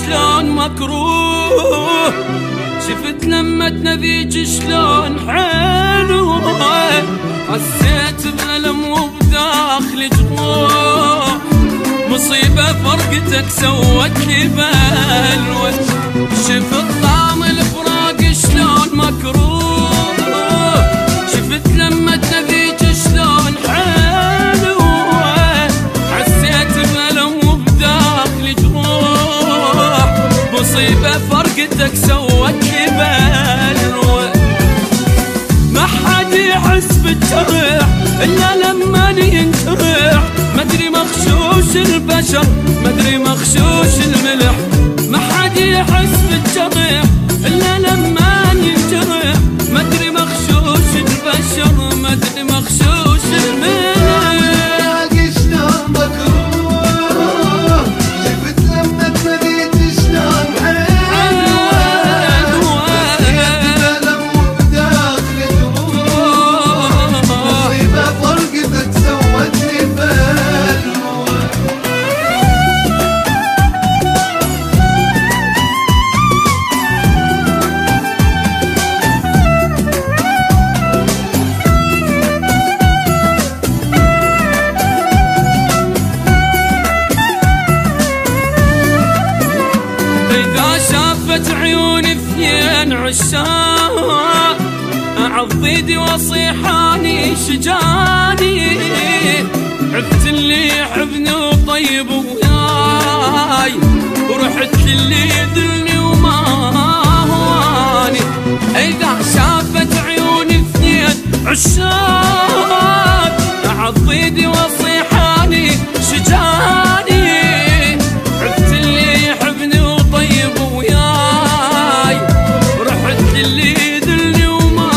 شلون مكروه، شفت لمتنا ذيج شلون حلوه، حسيت بألم وبداخلي جروح، مصيبة فرقتك سوت لي بلوى، شفت طعم الفراق شلون مكروه، شفت لمتنا ذيج شلون حلوه، حسيت بألم وبداخلي جروح، مصيبة فرقتك سوت لي بلوى، ما حد يحس بالجرح إلا لما ينجرح، مدري مخشوش البشر مدري مخشوش الملح، ما حد يحس بالجرح إلا لما ينجرح، مدري مخشوش البشر مدري مخشوش الملح. عيوني اثنين عشاق اعض ايدي واصيحاني شجاني، عفت اللي يحبني وطيب وياي، ورحت للي يذلني وما هواني، اذا شافت عيوني اثنين عشاق اعض ايدي واصيحاني شجاني، عفت اللي يحبني وطيب وياي، ورحت للي يذلني وما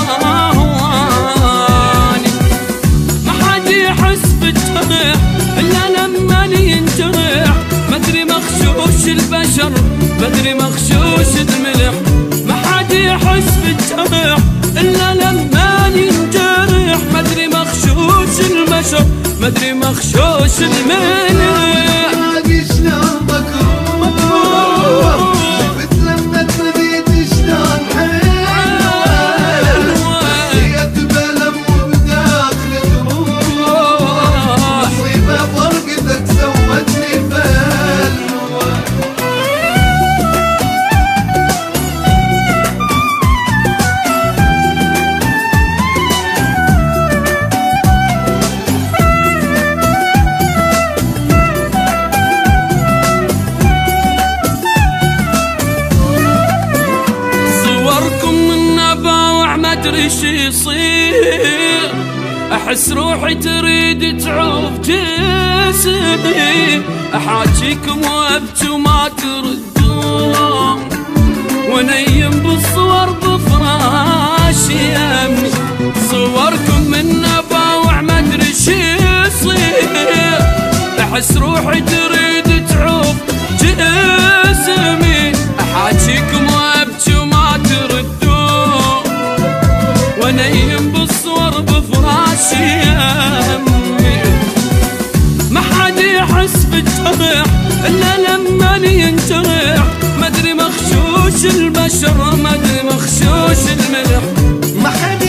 هواني، ما حد يحس بالجرح الا لما ينجرح، مدري مخشوش البشر مدري مخشوش الملح، ما حد يحس بالجرح الا لما ينجرح، مدري مخشوش البشر مدري مخشوش الملح. مدري شي يصير، احس روحي تريد تعوف جسمي، احاجيكم وابكي وما تردون، ونيم بالصور بفراش يمي، صوركم من نباوع مدري شي يصير، احس روحي تريد تعوف جسمي، احاجيكم وابكي وما تردون، ونيم بالصور بفراشي يمي، ما حد يحس بالجرح الا لما ينجرح، مدري مخشوش البشر مدري مخشوش الملح، ما حد